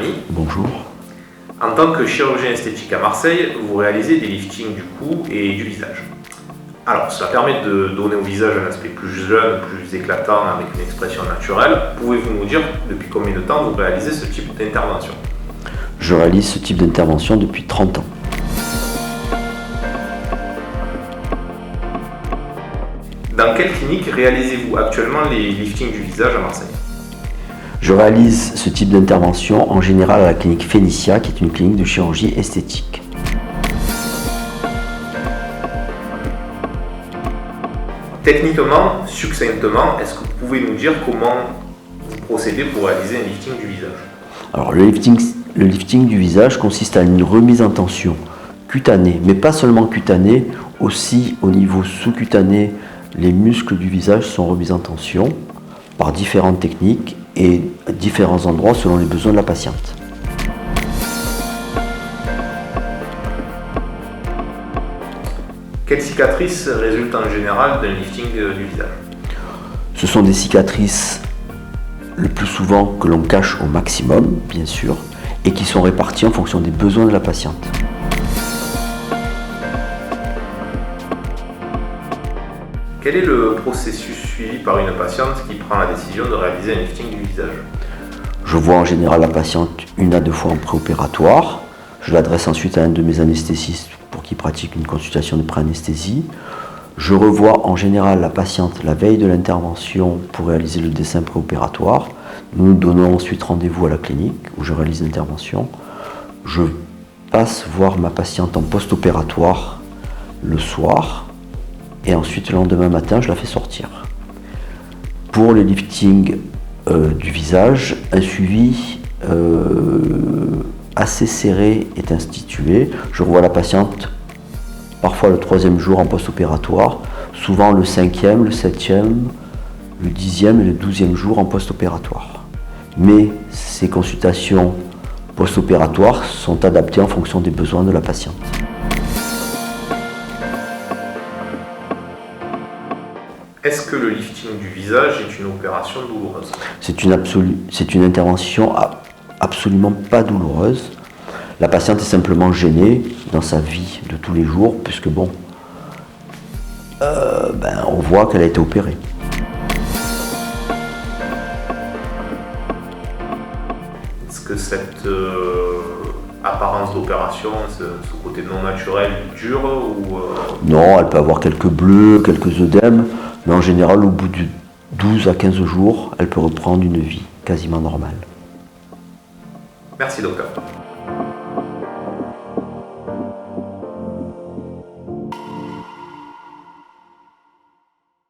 Rémi. Bonjour. En tant que chirurgien esthétique à Marseille, vous réalisez des liftings du cou et du visage. Alors, cela permet de donner au visage un aspect plus jeune, plus éclatant, avec une expression naturelle. Pouvez-vous nous dire depuis combien de temps vous réalisez ce type d'intervention? Je réalise ce type d'intervention depuis 30 ans. Dans quelle clinique réalisez-vous actuellement les liftings du visage à Marseille? Je réalise ce type d'intervention en général à la clinique Phénicia, qui est une clinique de chirurgie esthétique. Techniquement, succinctement, est-ce que vous pouvez nous dire comment vous procédez pour réaliser un lifting du visage? Alors le lifting du visage consiste à une remise en tension cutanée, mais pas seulement cutanée, aussi au niveau sous-cutané, les muscles du visage sont remis en tension par différentes techniques et à différents endroits selon les besoins de la patiente. Quelles cicatrices résultent en général d'un lifting du visage? Ce sont des cicatrices le plus souvent que l'on cache au maximum, bien sûr, et qui sont réparties en fonction des besoins de la patiente. Quel est le processus suivi par une patiente qui prend la décision de réaliser un lifting du visage? Je vois en général la patiente 1 à 2 fois en préopératoire. Je l'adresse ensuite à un de mes anesthésistes pour qu'il pratique une consultation de pré-anesthésie. Je revois en général la patiente la veille de l'intervention pour réaliser le dessin préopératoire. Nous donnons ensuite rendez-vous à la clinique où je réalise l'intervention. Je passe voir ma patiente en post-opératoire le soir et ensuite le lendemain matin je la fais sortir. Pour le lifting du visage, un suivi assez serré est institué. Je revois la patiente parfois le 3e jour en post-opératoire, souvent le 5e, le 7e, le 10e et le 12e jour en post-opératoire. Mais ces consultations post-opératoires sont adaptées en fonction des besoins de la patiente. Est-ce que le lifting du visage est une opération douloureuse? C'est une intervention absolument pas douloureuse. La patiente est simplement gênée dans sa vie de tous les jours, puisque on voit qu'elle a été opérée. Est-ce que cette apparence d'opération, ce côté non naturel, dure ou Non, elle peut avoir quelques bleus, quelques œdèmes, mais en général, au bout de 12 à 15 jours, elle peut reprendre une vie quasiment normale. Merci docteur.